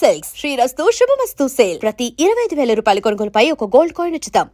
Silks శ్రీరస్తు శుభమస్తు sale ప్రతి 25,000 రూపాయల కొనుగోలుపై ఒక గోల్డ్ కాయిన్ ఉచితం.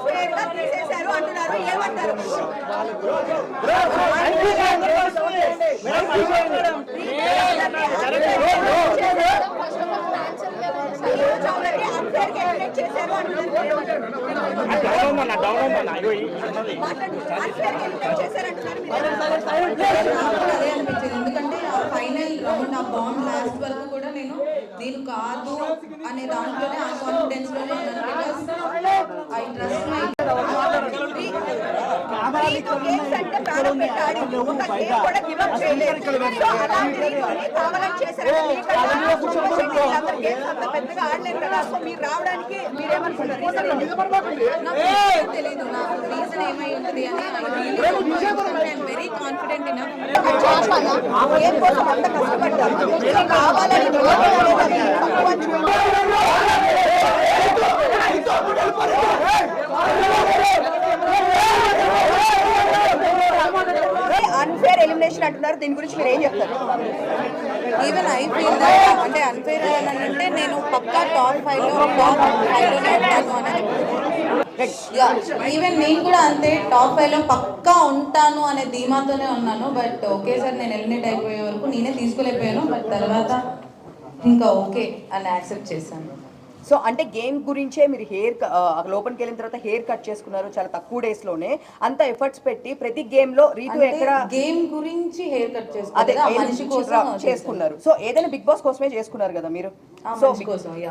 ఓకే తీసేశారు అంటున్నారు. ఏమంటారు? ఎందుకంటే ఫైనల్ రౌండ్ ఆ బాండ్ లాస్ట్ వరకు కూడా నేను దీని కాదు అనే దాంట్లోనే ఆ కాన్ఫిడెన్స్ లోనే ఐ ట్రస్ట్ మై మీరు రావడానికి మీరేమనుకుంటారు? తెలీదు నాకు రీజన్ ఏమై ఉంటుంది అని ఐఎమ్ వెరీ కాన్ఫిడెంట్ ఇన్ ఏం కోసం అంత కష్టపడ్డారు కావాలని అన్ఫేర్ ఎలిమినేషన్ అంటున్నారు. దీని గురించి మీరు ఏం చెప్తారు? ఈవెన్ ఐ ఫీల్ దట్ అంటే అన్ఫేర్ అంటే నేను పక్కా టాప్ 5 లోనే ఉంటాను అని ఈవెన్ నేను కూడా అంతే టాప్ 5 లో పక్కా ఉంటాను అనే ధీమాతోనే ఉన్నాను. బట్ ఒకేసారి నేను ఎలిమినేట్ అయిపోయే వరకు నేనే తీసుకోలేకపోయాను. బట్ తర్వాత ఇంకా ఓకే అని యాక్సెప్ట్ చేశాను. సో అంటే గేమ్ గురించే మీరు లోపలికి వెళ్ళిన తర్వాత హెయిర్ కట్ చేసుకున్నారు చాలా తక్కువ డేస్ లోనే. అంత ఎఫర్ట్స్ పెట్టి ప్రతి గేమ్ లో రీతు ఎక్కడ గేమ్ గురించి హెయిర్ కట్ చేసుకున్నారు. సో ఏదైనా బిగ్ బాస్ కోసమే చేసుకున్నారు కదా మీరు.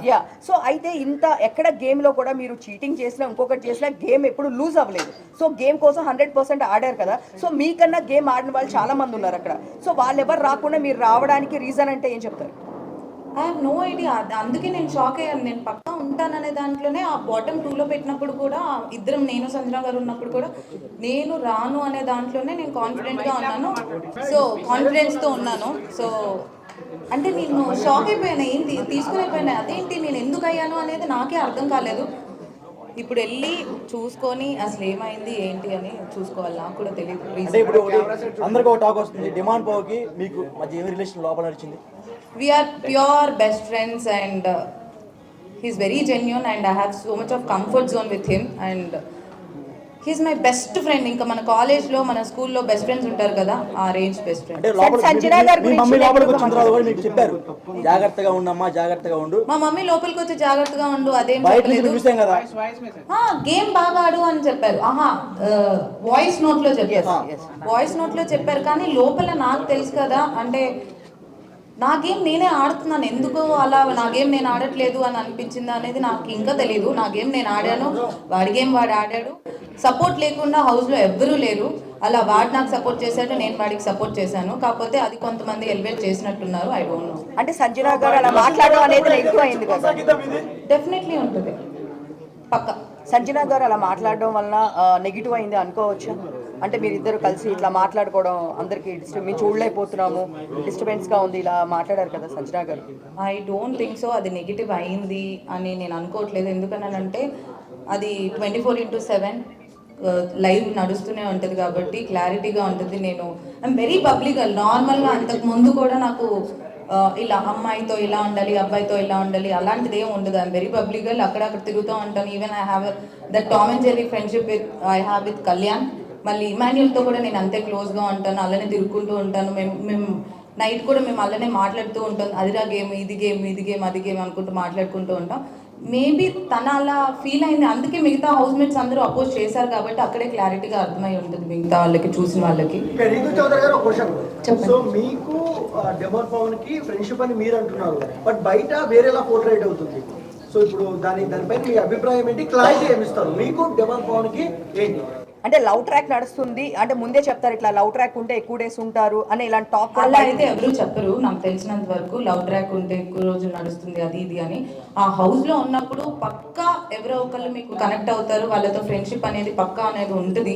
యా సో అయితే ఇంత ఎక్కడ గేమ్ లో కూడా మీరు చీటింగ్ చేసినా ఇంకొకటి చేసినా గేమ్ ఎప్పుడు లూజ్ అవ్వలేదు. సో గేమ్ కోసం 100% ఆడారు కదా. సో మీకన్నా గేమ్ ఆడిన వాళ్ళు చాలా మంది ఉన్నారు అక్కడ. సో వాళ్ళు ఎవరు రాకుండా మీరు రావడానికి రీజన్ అంటే ఏం చెప్తారు? I have no idea. అందుకే నేను షాక్ అయ్యాను. నేను పక్కా ఉంటాననే దాంట్లోనే ఆ బాటమ్ 2లో పెట్టినప్పుడు కూడా ఇద్దరం నేను సంజన గారు ఉన్నప్పుడు కూడా నేను రాను అనే దాంట్లోనే నేను కాన్ఫిడెంట్గా ఉన్నాను. సో కాన్ఫిడెన్స్తో ఉన్నాను. సో అంటే నేను షాక్ అయిపోయాను. ఏంటి తీసుకునిపోయాను అదేంటి నేను ఎందుకు అయ్యాను అనేది నాకే అర్థం కాలేదు. ఇప్పుడు వెళ్ళి చూసుకొని అసలు ఏమైంది ఏంటి అని చూసుకోవాలి. నాకు కూడా తెలియదు. అందరికీ ఒక టాక్ వస్తుంది డిమాండ్ పోకి మీకు మధ్య ఏమి రిలేషన్ లోపల నడిచింది? We are pure best friends and he's very genuine and I have so much of comfort zone with him and he's my best friend. ఇంకా మన కాలేజ్ లో మన స్కూల్లో బెస్ట్ ఫ్రెండ్స్ ఉంటారు కదా ఆ రేంజ్ బెస్ట్ ఫ్రెండ్. జాగ్రత్తగా ఉండమ్మా జాగ్రత్తగా ఉండు. మా మమ్మీ లోపలికి వచ్చి జాగ్రత్తగా ఉండు అదేం గేమ్ బాగా ఆడు అని చెప్పారు. వాయిస్ నోట్ లో చెప్పారు కానీ లోపల నాకు తెలుసు కదా అంటే నా గేమ్ నేనే ఆడుతున్నాను. ఎందుకు అలా నా గేమ్ నేను ఆడట్లేదు అని అనిపించిందా అనేది నాకు ఇంకా తెలియదు. నా గేమ్ నేను ఆడాను, వాడి గేమ్ వాడు ఆడాడు. సపోర్ట్ లేకుండా హౌస్లో ఎవ్వరూ లేరు. అలా వాడు నాకు సపోర్ట్ చేశాడు, నేను వాడికి సపోర్ట్ చేశాను. కాకపోతే అది కొంతమంది ఎలివేట్ చేసినట్టున్నారు, ఐ డోంట్ నో. అంటే సంజన గారు అలా మాట్లాడడం అనేది నెగిటివ్ అయింది కదా? డెఫినెట్లీ ఉంటుంది, పక్క. సంజన గారు అలా మాట్లాడడం వలన నెగిటివ్ అయింది అనుకోవచ్చా? అంటే మీరు ఇద్దరు కలిసి ఇట్లా మాట్లాడుకోవడం అందరికి మేము చూడలేకపోతున్నాము, డిస్టర్బెన్స్గా ఉంది, ఇలా మాట్లాడారు కదా సంజన గారు. ఐ డోంట్ థింక్ సో అది నెగిటివ్ అయింది అని నేను అనుకోవట్లేదు. ఎందుకనంటే అది 24/7 లైవ్ నడుస్తూనే ఉంటుంది కాబట్టి క్లారిటీగా ఉంటుంది. నేను ఐఎమ్ వెరీ పబ్లిక్. నార్మల్గా అంతకు ముందు కూడా నాకు ఇలా అమ్మాయితో ఇలా ఉండాలి, అబ్బాయితో ఇలా ఉండాలి అలాంటిది ఏమి ఉండదు. I'm very public. అక్కడక్కడ తిరుగుతూ ఉంటాను. Even I have that Tom and Jerry friendship I have with Kalyan. మళ్ళీ ఇమాన్యుల్తో కూడా నేను అంతే క్లోజ్గా ఉంటాను, అలానే తిరుగుకుంటూ ఉంటాను. మేము నైట్ కూడా మేము అలానే మాట్లాడుతూ ఉంటాం. అదిరా గేమ్, ఇది గేమ్, ఇది గేమ్, అది గేమ్ అనుకుంటూ మాట్లాడుకుంటూ ఉంటాం. మేబీ తన అలా ఫీల్ అయింది, అందుకే మిగతా హౌస్ మేట్స్ అందరూ అపోజ్ చేశారు కాబట్టి అక్కడే క్లారిటీగా అర్థమై ఉంటుంది మిగతా వాళ్ళకి, చూసిన వాళ్ళకి. రీతు చౌదరి గారు ఒక క్వశ్చన్. సో మీకు డెమోన్ పవన్ కి ఫ్రెండ్షిప్ అని మీరు అంటున్నారు, బట్ బయట వేరేలా పోర్ట్రేట్ అవుతుంది. సో ఇప్పుడు దానిపైన మీ అభిప్రాయం ఏంటి, క్లారిటీ ఏమిస్తారు? మీకు డెమోన్ పవన్ కి ఏంటి? అంటే లవ్ ట్రాక్ నడుస్తుంది అంటే ముందే చెప్తారు, ఇట్లా లవ్ ట్రాక్ ఉంటే ఎక్కువ డేస్ ఉంటారు అని ఇలాంటి టాక్ అలా అయితే ఎవరు చెప్పరు. నాకు తెలిసినంత వరకు లవ్ ట్రాక్ ఉంటే ఎక్కువ రోజులు నడుస్తుంది అది ఇది అని. ఆ హౌస్లో ఉన్నప్పుడు పక్కా ఎవరో ఒకళ్ళు మీకు కనెక్ట్ అవుతారు, వాళ్ళతో ఫ్రెండ్షిప్ అనేది పక్కా అనేది ఉంటుంది.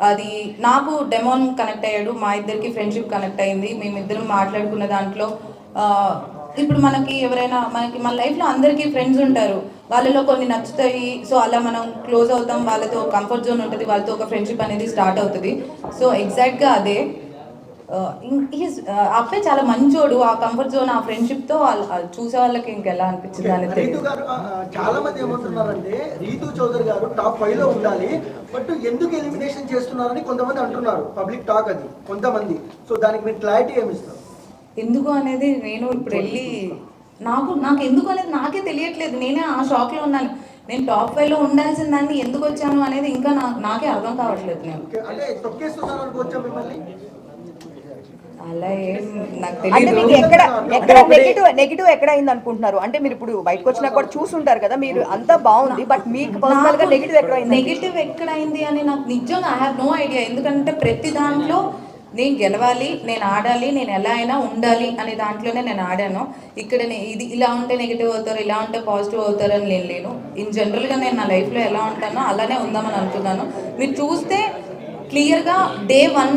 అది నాకు డెమోన్ కనెక్ట్ అయ్యాడు, మా ఇద్దరికి ఫ్రెండ్షిప్ కనెక్ట్ అయింది. మేమిద్దరం మాట్లాడుకున్న దాంట్లో ఇప్పుడు మనకి ఎవరైనా మన లైఫ్లో అందరికీ ఫ్రెండ్స్ ఉంటారు, వాళ్ళలో కొన్ని నచ్చుతాయి. సో అలా మనం క్లోజ్ అవుతాం, వాళ్ళతో కంఫర్ట్ జోన్ ఉంటుంది, వాళ్ళతో ఒక ఫ్రెండ్షిప్ అనేది స్టార్ట్ అవుతుంది. సో ఎగ్జాక్ట్గా అదే. అబ్బాయి చాలా మంచోడు. ఆ కంఫర్ట్ జోన్, ఆ ఫ్రెండ్షిప్తో చూసే వాళ్ళకి ఇంకెలా అనిపించింది అనేది. రీతు గారు చాలా మంది ఏమంటున్నారంటే రీతు చౌదరి గారు టాప్ 5 లో ఉండాలి, బట్ ఎందుకు ఎలిమినేషన్ చేస్తున్నారని కొంతమంది అంటున్నారు. పబ్లిక్ టాక్ అది కొంతమంది. సో దానికి మీరు క్లారిటీ ఏమిస్తారు? ఎందుకు అనేది నేను ఇప్పుడు వెళ్ళి నాకు ఎందుకు అనేది నాకే తెలియట్లేదు. నేనే ఆ షాక్లో ఉన్నాను. నేను టాప్ 5లో ఉండాల్సిన దాన్ని ఎందుకు వచ్చాను అనేది ఇంకా నాకే అర్థం కావట్లేదు. నేను అంటే తొక్కేస్తున్నారు అనుకోవచ్చా మిమ్మల్ని? అలా ఏం నాకు అంటే తెలియదు. మీకు ఎక్కడ నెగిటివ్ ఎక్కడ అయింది అనుకుంటున్నారు? అంటే మీరు ఇప్పుడు బయటకు వచ్చినా కూడా చూసుంటారు కదా, మీరు అంతా బాగుంది, బట్ మీకు పర్సనల్ గా నెగిటివ్ ఎక్కడ అయింది? నెగిటివ్ ఎక్కడైంది అని నాకు నిజంగా ఐ హ్యావ్ నో ఐడియా. ఎందుకంటే ప్రతి దాంట్లో నేను గెలవాలి, నేను ఆడాలి, నేను ఎలా అయినా ఉండాలి అనే దాంట్లోనే నేను ఆడాను. ఇక్కడ ఇది ఇలా ఉంటే నెగిటివ్ అవుతారు, ఇలా ఉంటే పాజిటివ్ అవుతారు అని నేను లేను. ఇన్ జనరల్గా నేను నా లైఫ్లో ఎలా ఉంటానో అలానే ఉందామని అనుకున్నాను. మీరు చూస్తే క్లియర్గా డే వన్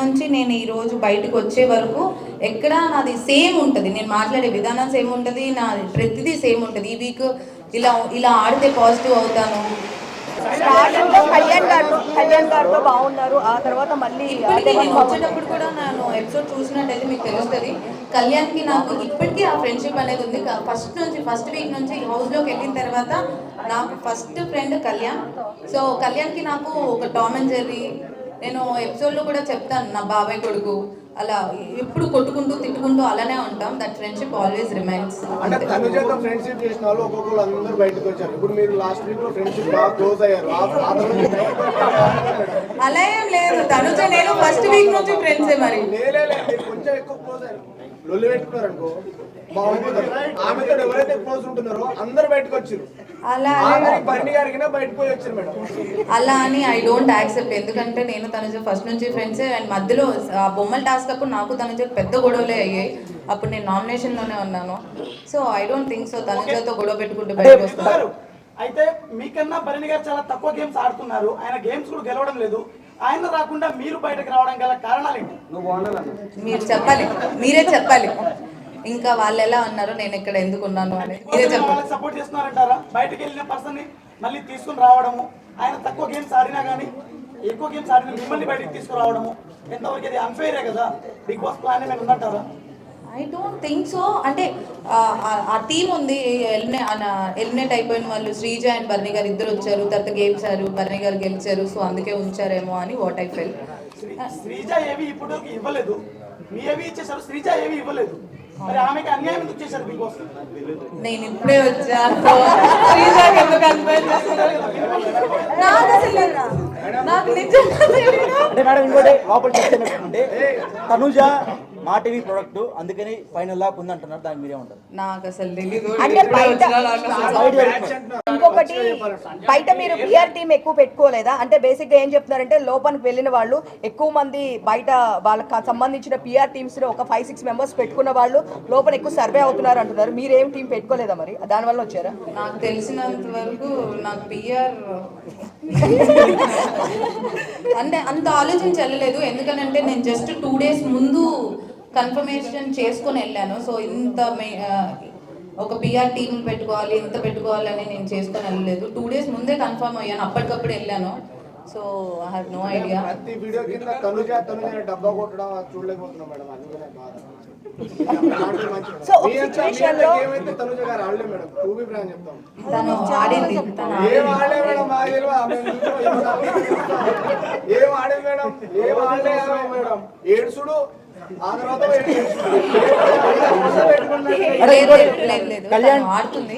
నుంచి నేను ఈరోజు బయటకు వచ్చే వరకు ఎక్కడ నాది సేమ్ ఉంటుంది. నేను మాట్లాడే విధానం సేమ్ ఉంటుంది, నా ప్రతిదీ సేమ్ ఉంటుంది. ఈ వీక్ ఇలా ఆడితే పాజిటివ్ అవుతాను. స్టార్టింగ్ లో కళ్యాణ్ గారితో బాగున్నారు, ఆ తర్వాత మళ్ళీ నేను వచ్చేటప్పుడు కూడా నేను ఎపిసోడ్ చూసినట్టయితే మీకు తెలుస్తుంది, కళ్యాణ్కి నాకు ఇప్పటికీ ఆ ఫ్రెండ్షిప్ అనేది ఉంది. ఫస్ట్ వీక్ నుంచి హౌస్లోకి వెళ్ళిన తర్వాత నాకు ఫస్ట్ ఫ్రెండ్ కళ్యాణ్. సో కళ్యాణ్కి నాకు ఒక టామ్ అండ్ జెర్రీ, నేను ఎపిసోడ్లో కూడా చెప్తాను, నా బాబాయ్ కొడుకు, అలా ఎప్పుడు కొట్టుకుంటూ తిట్టుకుంటూ అలానే ఉంటాం. That friendship always remains. అంటే తనుజతో ఫ్రెండ్షిప్ చేసిన వాళ్ళు ఒక్కొక్కరు అందరూ బయటకు వచ్చారు. ఇప్పుడు మీరు లాస్ట్ వీక్ లో ఫ్రెండ్షిప్ బాగా క్లోజ్ అయ్యారు. అలా ఏం లేదు, తనుజ నేను ఫస్ట్ వీక్ నుంచి ఫ్రెండ్సే. మరి మీరు కొంచెం ఎక్కువ క్లోజ్ అయ్యారు, లొల్లి పెట్టుకున్నారు అనుకో బాగుంటుంది. ఆమెతో ఎవరైతే క్లోజ్ ఉంటున్నారో అందరు బయటకు వచ్చారు. అలా బండి గారికి బయటకు పోయి వచ్చారు మేడం. అలా అని ఐ డోంట్ యాక్సెప్ట్. ఎందుకంటే నేను తనుజ ఫస్ట్ నుంచి ఫ్రెండ్సే. అండ్ మధ్యలో ఆ బొమ్మల టాస్క్ అప్పుడు నాకు తనుజ పెద్ద గొడవలే అయ్యాయి. అప్పుడు నేను నామినేషన్లోనే ఉన్నాను. So I don't think so తనుజతో గొడవ పెట్టుకుంటూ బయటకు వస్తాను. అయితే మీకన్నా భరణి గారు చాలా తక్కువ గేమ్స్ ఆడుతున్నారు, ఆయన గేమ్స్ కూడా గెలవడం లేదు. ఆయన రాకుండా మీరు బయటకు రావడం గల కారణాలు ఏంటి? మీరు చెప్పాలి, మీరే చెప్పాలి. ఇంకా వాళ్ళు ఎలా ఉన్నారు, నేను ఇక్కడ ఎందుకు ఉన్నాను అనేది మీరే చెప్పాలి. సపోర్ట్ చేస్తున్నారంటారా? బయటకు వెళ్ళిన పర్సన్ ని మళ్ళీ తీసుకుని రావడము, ఆయన తక్కువ గేమ్స్ ఆడినా కానీ ఎక్కువ గేమ్స్ ఆడిన మిమ్మల్ని బయటకు తీసుకురావడము ఎంతవరకు అది అన్ఫెయిరే కదా? బిగ్ బాస్ ప్లాన్ ఏమైనా ఉందంటారా? I don't think so. అంటే ఆ టీం ఉంది, ఎలిమినేట్ అయిపోయిన వాళ్ళు శ్రీజ అండ్ భరణి గారు ఇద్దరు వచ్చారు, తర్వాత గేమ్సారు, భరణి గారు గెలిచారు. సో అందుకే ఉంచారేమో అని వాట్ ఐ ఫెల్. శ్రీజ ఏవి ఇప్పుడు ఇవ్వలేదు, మీ ఏవి ఇచ్చేసారు, శ్రీజ ఏవి ఇవ్వలేదు. మరి ఆమెకి అన్యాయం ఎందుకు చేశారు బిగ్ బాస్? నేను ఇప్పుడే వచ్చాను, శ్రీజకి ఎందుకు అన్యాయం చేస్తున్నారు నాకు అసలు నాకు నిజంగా అంటే మేడం ఇంకోటి లోపల చెప్తే తనుజ మా టీవీ ప్రొడక్ట్ అందుకని ఫైనల్ దాకా ఉంది అంటున్నారు, దానికి మీరేమంటారు? నాకు అసలు తెలీదు. అంటే ఎప్పుడో బయట వచ్చినా నాకు అసలు ఇంకొకటి బయట మీరు పిఆర్ టీం ఎక్కువ పెట్టుకోలేదా? అంటే బేసిక్ గా ఏం చెప్తున్నారంటే లోపలికి వెళ్ళిన వాళ్ళు ఎక్కువ మంది బయట వాళ్ళకి సంబంధించిన పిఆర్ టీమ్స్ లో ఒక 5-6 మెంబర్స్ పెట్టుకున్న వాళ్ళు లోపల ఎక్కువ సర్వే అవుతున్నారు అంటున్నారు. మీరేం టీం పెట్టుకోలేదా మరి? దానివల్ల వచ్చారా? నాకు తెలిసినంత వరకు నాకు పిఆర్ అంటే అంత ఆలోచించలేదు. ఎందుకనంటే నేను జస్ట్ 2 days ముందు కన్ఫర్మేషన్ చేసుకొని వెళ్ళాను. సో ఇంత ఒక పిఆర్ టీమ్ పెట్టుకోవాలి, ఇంత పెట్టుకోవాలని నేను చేసుకొని వెళ్ళలేదు. 2 days ముందే కన్ఫర్మ్ అయ్యాను, అప్పటికప్పుడు వెళ్ళాను. So I have no idea. ప్రతి వీడియో కింద తనుజ డబ్బా కొట్టడం చూడలేకపోతున్నాం మేడం, అందుకనే బాధ. సో ఒక సిచ్యువేషన్ లో ఏమైతే తనుజ గారు ఆడలే మేడం, టూ బి బ్రాండ్ చెప్తాం. తను ఆడింది, ఏం ఆడలే మేడం, మా తెలియదు. ఏం ఆడే మేడం, ఏం ఆడలే మేడం. ఏడుసుడు ఆ తర్వాత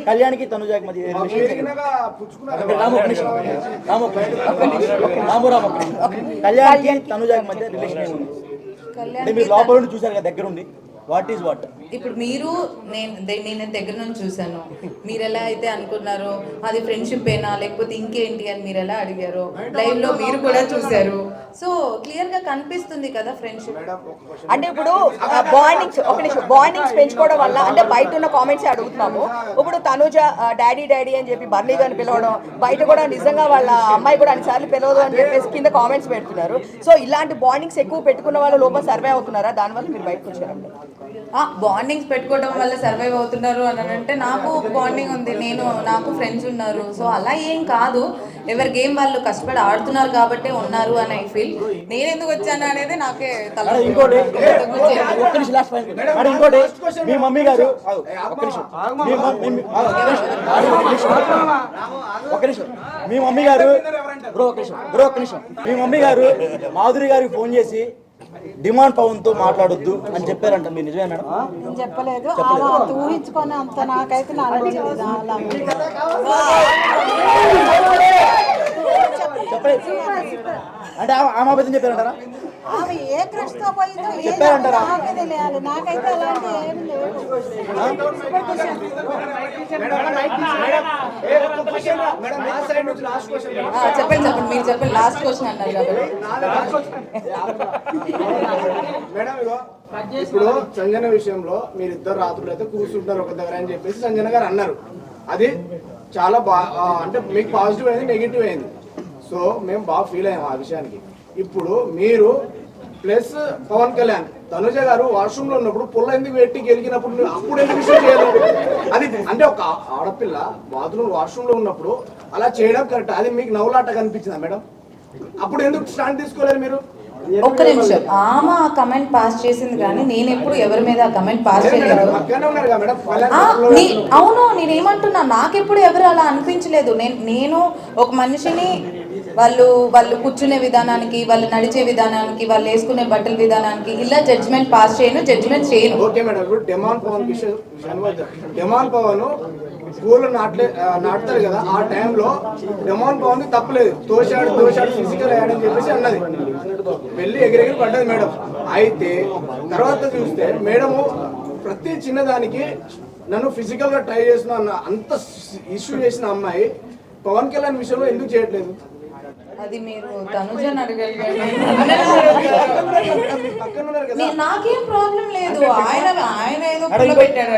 కళ్యాణ్కి తనుజాకి మధ్య పెరిగినాక పుచ్చుకున్నారు. కళ్యాణ్కి తనుజాకి మధ్య రిలేషన్ ఏముంది? అంటే మీరు లోపల నుండి చూసారు కదా, దగ్గర ఉండి. What is what? ఇప్పుడు మీరు నేను దగ్గర నుంచి చూసాను. మీరు ఎలా అయితే అనుకున్నారో అది ఫ్రెండ్షిప్ ఏనా లేకపోతే ఇంకేంటి అని మీరు ఎలా అడిగారో లైవ్ లో మీరు కూడా చూసారు. సో క్లియర్ గా కనిపిస్తుంది కదా ఫ్రెండ్షిప్. అంటే ఇప్పుడు బాండింగ్స్ పెంచుకోవడం వల్ల అంటే బయట ఉన్న కామెంట్స్ అడుగుతున్నాము. ఇప్పుడు తనుజ డాడీ డాడీ అని చెప్పి బర్లీ గారిని పిలవడం, బయట కూడా నిజంగా వాళ్ళ అమ్మాయి కూడా అన్నిసార్లు పిలవదు అని చెప్పేసి కింద కామెంట్స్ పెడుతున్నారు. సో ఇలాంటి బాండింగ్స్ ఎక్కువ పెట్టుకున్న వాళ్ళు లోపల సర్వే అవుతున్నారా? దానివల్ల మీరు బయటకు వచ్చారండి. బాండింగ్స్ పెట్టుకోవడం వల్ల సర్వైవ్ అవుతున్నారు అని అంటే నాకు బాండింగ్ ఉంది, నాకు ఫ్రెండ్స్ ఉన్నారు. సో అలా ఏం కాదు, ఎవరి గేమ్ వాళ్ళు కష్టపడి ఆడుతున్నారు కాబట్టి ఉన్నారు అని ఐ ఫీల్. నేను ఎందుకు వచ్చాను అనేది నాకే ఇంకోటి మీ మమ్మీ గారు మీ మమ్మీ గారు మాధురి గారికి ఫోన్ చేసి డిమాండ్ పవన్ తో మాట్లాడొద్దు అని చెప్పారంట, మీరు నిజమే మేడం? నేను చెప్పలేదు, ఊహించుకొని అంత నాకైతే నాలెడ్జ్ లేదు. అంటే ఆమె అబద్ధం చెప్పారంటారా? ఆమె ఏ క్రష్ తో పోయిందో చెప్పారంటారా? తెలియాలి, నాకైతే అలాంటి ఏమి లేవు. చెప్పండి మీరు చెప్పండి. లాస్ట్ క్వశ్చన్ అన్నారు కాబట్టి మేడం ఇప్పుడు సంజన విషయంలో మీరు ఇద్దరు రాత్రులు అయితే కూర్చుంటారు ఒక దగ్గర అని చెప్పేసి సంజన గారు అన్నారు. అది చాలా అంటే మీకు పాజిటివ్ అయింది, నెగిటివ్ అయింది. సో మేము బాగా ఫీల్ అయ్యాము ఆ విషయానికి. ఇప్పుడు మీరు ప్లస్ పవన్ కళ్యాణ్ తనుజ గారు వాష్రూమ్ లో ఉన్నప్పుడు పుల్ల ఎందుకు పెట్టి గెలిగినప్పుడు అప్పుడు ఎందుకు విషయం చేయలేదు? అది అంటే ఒక ఆడపిల్ల బాత్రూమ్ వాష్రూమ్ లో ఉన్నప్పుడు అలా చేయడం కరెక్ట్. అది మీకు నవ్వులాట కనిపించిందా మేడం? అప్పుడు ఎందుకు స్టాండ్ తీసుకోలేదు మీరు? ఒక్క నిమిషం, ఆమె కమెంట్ పాస్ చేసింది కానీ నేను ఎప్పుడు ఎవరి మీద కమెంట్ పాస్ చేయలేదు. అవును, నేనేమంటున్నా, నాకెప్పుడు ఎవరు అలా అనిపించలేదు. నేను ఒక మనిషిని వాళ్ళు కూర్చునే విధానానికి, వాళ్ళు నడిచే విధానానికి, వాళ్ళు వేసుకునే బట్టల విధానానికి ఇలా జడ్జిమెంట్ పాస్ జడ్జిమెంట్ చేయను. ఓకే మేడం, ఇప్పుడు డెమాన్ పవన్ స్కూల్ నాటుతారు కదా, ఆ టైంలో డెమాన్ పవన్ తప్పలేదు. తోశాడు ఫిజికల్ అయ్యాడని చెప్పేసి అన్నది, వెళ్ళి ఎగిరెగిరి పడ్డది మేడం. అయితే తర్వాత చూస్తే మేడము ప్రతి చిన్నదానికి నన్ను ఫిజికల్ గా ట్రై చేసిన అంత ఇష్యూ చేసిన అమ్మాయి పవన్ కళ్యాణ్ విషయంలో ఎందుకు చేయట్లేదు? అది మీరు తనుజని అడగండి. నాకేం ప్రాబ్లం లేదు. ఆయన ఏదో పెట్టాడు.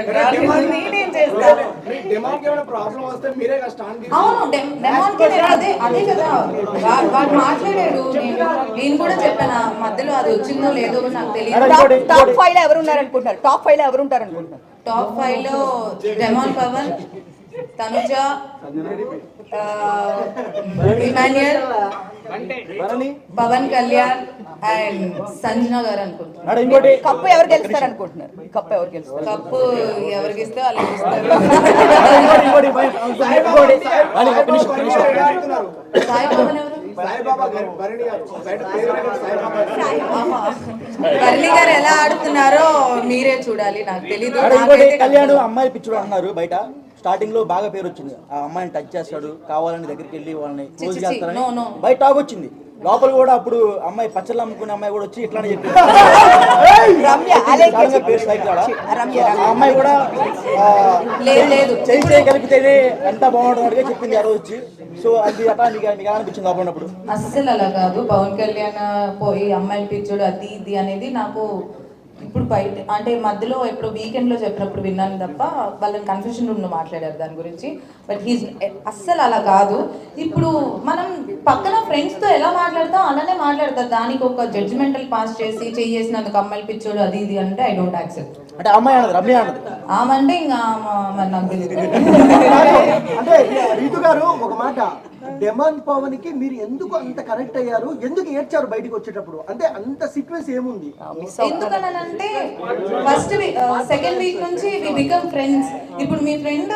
అవును, అదే కదా వాడు మాట్లాడాడు. నేను కూడా చెప్పాను మధ్యలో, అది వచ్చిందో లేదో నాకు తెలియదు. టాప్ 5 లో ఎవరు ఉన్నారనుకుంటున్నారు? టాప్ 5 లో ఎవరు ఉంటారనుకుంటున్నారు? టాప్ 5 లో డెమాన్ పవన్, తనుజ, ఇమాన్యుయల్, పవన్ కళ్యాణ్ అండ్ సంజన గారు అనుకుంటున్నారు. ఇంకోటి కప్పు ఎవరు గెలుస్తారు అనుకుంటున్నారు? కప్పు ఎవరికి ఇస్తే వాళ్ళకి ఇస్తారు. సాయి పవన్ ఎవరు? బర్లీ గారు ఎలా ఆడుతున్నారో మీరే చూడాలి, నాకు తెలీదు. కళ్యాణ్ అమ్మాయి పిచ్చుడు అన్నారు బయట. స్టార్టింగ్ లో బాగా పేరు వచ్చింది, ఆ అమ్మాయిని టచ్ చేస్తాడు, కావాలని దగ్గరికి వెళ్ళి వాళ్ళని క్లోజ్ చేస్తారని బయట టాక్ వచ్చింది. లోపల కూడా అప్పుడు అమ్మాయి పచ్చళ్ళు అమ్ముకునే అమ్మాయి కూడా వచ్చి ఇట్లానే చెప్పింది. రమ్య అలేఖ్య సడన్గా పేరు స్ట్రైక్ కాదా? రమ్య ఆ అమ్మాయి కూడా లేదు చేయగలిగితేనే ఎంత బాగుంటుంది చెప్పింది ఆ రోజు వచ్చి. సో అది అట్లా మీకు ఎలా అనిపించింది లోపల ఉన్నప్పుడు? అస్సలు అలా కాదు. పవన్ కళ్యాణ్ పోయి అమ్మాయిలు పిచ్చోడు అది ఇది అనేది నాకు ఇప్పుడు బయట అంటే మధ్యలో ఎప్పుడు వీకెండ్లో చెప్పినప్పుడు విన్నాను తప్ప వాళ్ళని కన్ఫ్యూషన్ రూమ్లో మాట్లాడారు దాని గురించి. బట్ హీస్ అస్సలు అలా కాదు. ఇప్పుడు మనం పక్కన ఫ్రెండ్స్తో ఎలా మాట్లాడతాం అలానే మాట్లాడతారు. దానికి ఒక జడ్జిమెంటల్ పాస్ చేసి చేసినందుకు అమ్మాయిలు పిచ్చోడు అది ఇది అంటే ఐ డోంట్ యాక్సెప్ట్. అంటే అమ్మాయి అన్నది రమ్య అన్నది ఆమంటే ఇంకా మరి నాకు తెలియదు. అంటే రీతు గారు ఒక మాట, డెమాన్ పవన్ కి మీరు ఎందుకు అంత కనెక్ట్ అయ్యారు, ఎందుకు ఏడ్చారు బయటికి వచ్చేటప్పుడు, అంటే అంత సీక్వెన్స్ ఏముంది? ఎందుకనంటే ఫస్ట్ సెకండ్ వీక్ నుంచి వి బికమ్ ఫ్రెండ్స్. ఇప్పుడు మీ ఫ్రెండ్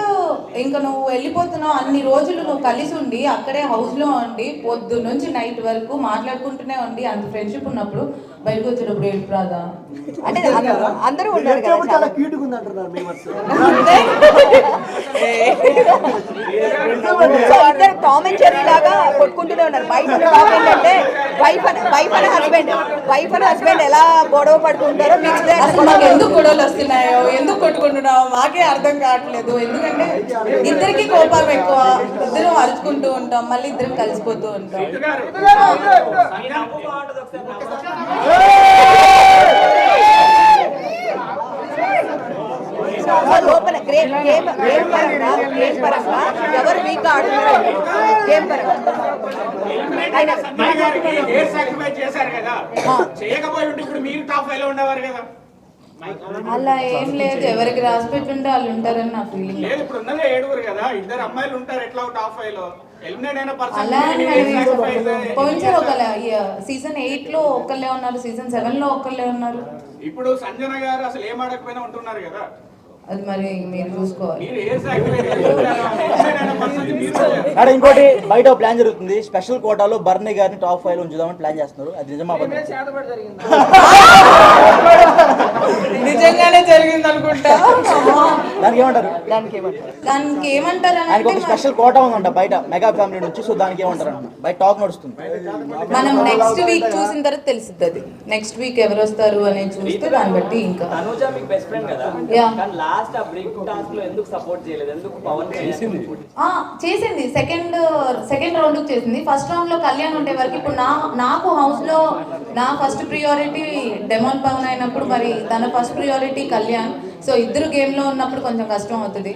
ఇంకా నువ్వు వెళ్ళిపోతున్నావు అన్ని రోజులు నువ్వు కలిసి ఉండి అక్కడే హౌస్ లో ఉండి పొద్దు నుంచి నైట్ వరకు మాట్లాడుకుంటూనే ఉండి అంత ఫ్రెండ్షిప్ ఉన్నప్పుడు బయటకు వచ్చేటప్పుడు ఏడుపు రాదా? అంటే అందరూ ఉన్నారు కదా చాలా క్యూట్ గా ఉంది అంటున్నారు మీ వర్స్. ఇద్దరు టామ్ అండ్ జెర్రీ లాగా కొట్టుకుంటూనే ఉన్నారు. బయట టాక్ ఏంటంటే వైఫ్ అండ్ హస్బెండ్ ఎలా గొడవ పడుతుంటారో మీకు అసలు మాకు ఎందుకు గొడవలు వస్తున్నాయో ఎందుకు కొట్టుకుంటున్నావో మాకే అర్థం కావట్లేదు. ఎందుకంటే ఇద్దరికి కోపం ఎక్కువ, ఇద్దరం అరుచుకుంటూ ఉంటాం, మళ్ళీ ఇద్దరం కలిసిపోతూ ఉంటాం. లోపల గేమ్ పరంగా ఎవరు వీక్ ఆడుతున్నారు గేమ్ పరంగా అలా ఏం లేదు. ఎవరికి రాసి పెట్టుంటే వాళ్ళు ఉంటారని నా ఫీలింగ్. అలా పోయినసారి ఒకళ్ళ సీజన్ 8 లో ఒకళ్ళే ఉన్నారు, సీజన్ 7 లో ఒకళ్ళే ఉన్నారు. ఇప్పుడు సంజన గారు అసలు ఏం ఆడకపోయినా ఉంటున్నారు కదా. అది మరి మీరు చూసుకోవాలి. అక్కడ ఇంకోటి బయట ప్లాన్ జరుగుతుంది, స్పెషల్ కోటాలో బర్నీ గారిని టాప్ 5 లో ఉంచుదామని ప్లాన్ చేస్తున్నారు. అది నిజమా? నిజంగానే జరిగింది అనుకుంటా. దానికి ఏమంటారు? దానికి ఏమంటారు ఆయనకు ఒక స్పెషల్ కోటా ఉందంట బయట మెగా ఫ్యామిలీ నుంచి. సో దానికి ఏమంటారు అన్న బయట టాక్ నడుస్తుంది. మనం నెక్స్ట్ వీక్ చూసిన తర్వాత తెలుస్తుంది. అది నెక్స్ట్ వీక్ ఎవరు వస్తారు అనేది చూస్తే దాన్ని బట్టి ఇంకా చేసింది. సెకండ్ రౌండ్ చేసింది. ఫస్ట్ రౌండ్ లో కళ్యాణ్ ఉండే వరకు ఇప్పుడు నాకు హౌస్ లో నా ఫస్ట్ ప్రియారిటీ డెమాన్ పవన్ అయినప్పుడు మరి తన ఫస్ట్ ప్రియారిటీ కళ్యాణ్. సో ఇద్దరు గేమ్ లో ఉన్నప్పుడు కొంచెం కష్టం అవుతుంది.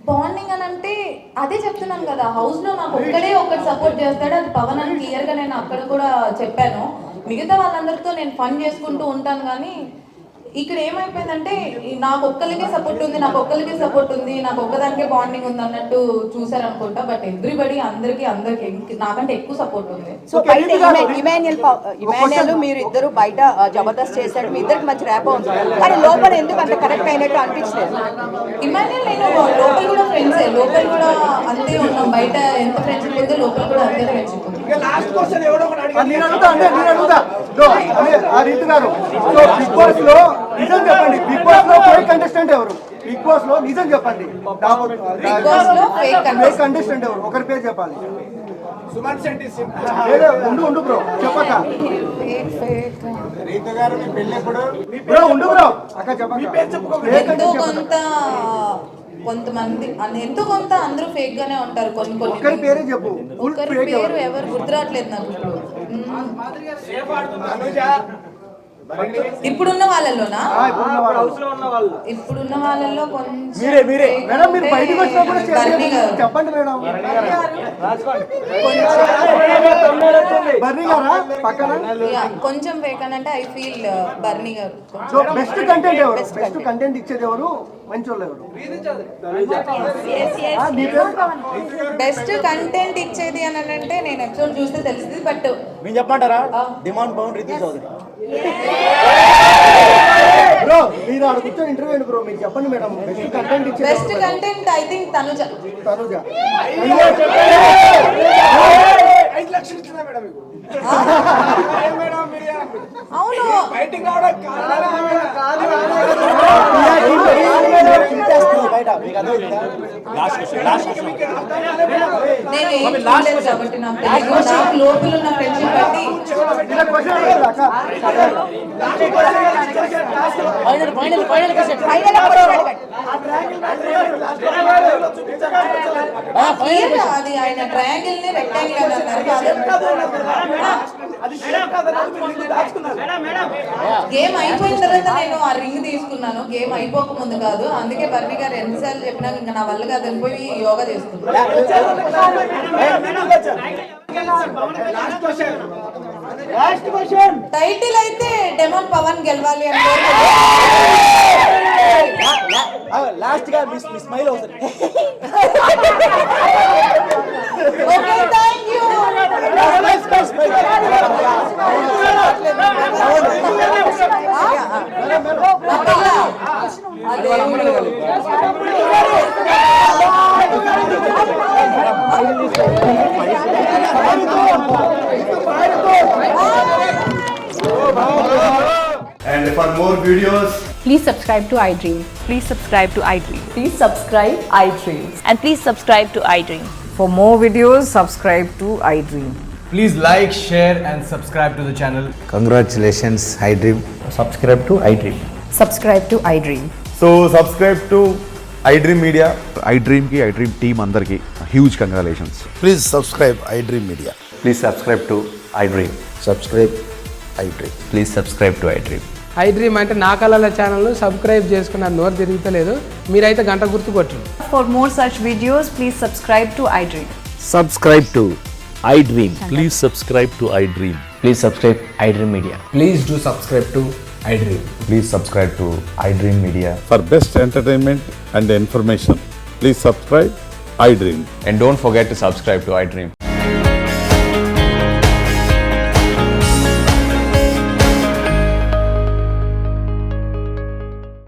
బాండింగ్ అని అంటే అదే చెప్తున్నాను కదా, హౌస్ లో నాకు ఒక్కడే ఒకటి సపోర్ట్ చేస్తాడు, అది పవన్ అని క్లియర్ గా నేను అక్కడ కూడా చెప్పాను. మిగతా వాళ్ళందరితో నేను ఫన్ చేసుకుంటూ ఉంటాను. కానీ ఇక్కడ ఏమైపోయిందంటే నాకు ఒక్కరికే సపోర్ట్ ఉంది, నాకు ఒక్కదానికే బాండింగ్ ఉంది అన్నట్టు చూసారనుకుంటా. బట్ ఎవ్రీబడి అందరికి నాకంటే ఎక్కువ సపోర్ట్ ఉంది. సో బయట ఇమాన్యుయల్ మీరు ఇద్దరు బయట జబర్దస్త్ చేశాడు, మీ ఇద్దరికి మంచి ర్యాప్ ఉంది, కానీ లోపల ఎందుకు అంత కనెక్ట్ అయినట్టు అనిపించలేదు? ఇమాన్యుయల్ నేను లోపల కూడా ఫ్రెండ్సే, లోపల కూడా అంతే ఉన్నాం. బయట ఎంత ఫ్రెండ్షిప్ ఉందో లోపల కూడా అంతే ఫ్రెండ్షిప్ ఉంది. బిగ్ బాస్ లో నిజం చెప్పండి, బిగ్ బాస్ లో ఫేక్ కంటెస్టెంట్ ఎవరు? బిగ్ బాస్ లో నిజం చెప్పండి, ఫేక్ కంటెస్టెంట్ ఎవరు? ఒకరి పేరు చెప్పాలి. సుమన్ శెట్టి. ఉండు బ్రో చెప్పక. రీతు గారు మీ పెళ్ళి ఎప్పుడు? బ్రో ఉండు బ్రో అక్క చెప్పక. ఎంతో కొంతమంది ఎంతో కొంత అందరూ ఫేక్ గానే ఉంటారు. ఒకరి పేరే చెప్పు. ఒకరి పేరు ఎవరు గుర్తురావట్లేదు నాకు ఇప్పుడున్న వాళ్ళలోనా? ఇప్పుడున్న వాళ్ళలో కొంచెం చెప్పండి మేడం. కొంచెం ఫేక్ అని అంటే ఐ ఫీల్ బర్నీ గారు. సో బెస్ట్ కంటెంట్ ఎవరు? బెస్ట్ కంటెంట్ ఇచ్చేది ఎవరు? మంచోళ్ళు ఎవరు? బెస్ట్ కంటెంట్ ఇచ్చేది అని అంటే నేను ఎపిసోడ్ చూస్తే తెలుస్తుంది. బట్ మీరు చెప్పమంటారా? డిమాండ్ పవన్ రితు చౌదరి. బ్రో మీరు ఆడ కూర్చొని ఇంటర్వ్యూ బ్రో, మీరు చెప్పండి మేడం. బెస్ట్ కంటెంట్ ఇచ్చేది best content I think Tanuja. 5 లక్షలు ఇచ్చిందా మేడం మీకు? అవును బయట మీకు అర్థమైందా? నేను ఏం చూడలేదు కాబట్టి నాకు తెలియదు. నాకు లోపల ఉన్న ఫ్రెండ్షిప్ బట్టి అది ఆయన ట్రయాంగిల్ ని రెక్టాంగిల్ అని అన్నారు. గేమ్ అయిపోయిన తర్వాత నేను ఆ రింగ్ తీసుకున్నాను, గేమ్ అయిపోక ముందు కాదు. అందుకే బర్నీ గారు ఎన్నిసార్లు చెప్పినా ఇంకా నా వల్ల కాదు వెళ్ళిపోయి యోగా చేసుకున్నాను. టైటిల్ అయితే డెమోన్ పవన్ గెలవాలి అని లాస్ట్ గా మీ స్మైల్ అవుతుంది. Okay, thank you. And for more videos, Please subscribe to iDream. Please subscribe to iDream. Please subscribe iDream. And please subscribe to iDream. For more videos, subscribe to iDream. Please like, share and subscribe to the channel. congratulations, iDream. Subscribe to iDream. Subscribe to iDream. So subscribe to iDream Media. iDream ki iDream team andarki huge congratulations. Please subscribe iDream Media. Please subscribe to iDream. Subscribe iDream. Please subscribe to iDream. iDream అంటే నా కళల channel subscribe చేసుకున్న నోరు తిరుగుతలేదు, మీరైతే గంట గుర్తు కొట్టండి. For more such videos, please subscribe to iDream. Subscribe to iDream. Please subscribe to iDream. Please subscribe iDream Media. Please do subscribe to iDream. Please subscribe to iDream Media. For best entertainment and information, please subscribe iDream. And don't forget to subscribe to iDream.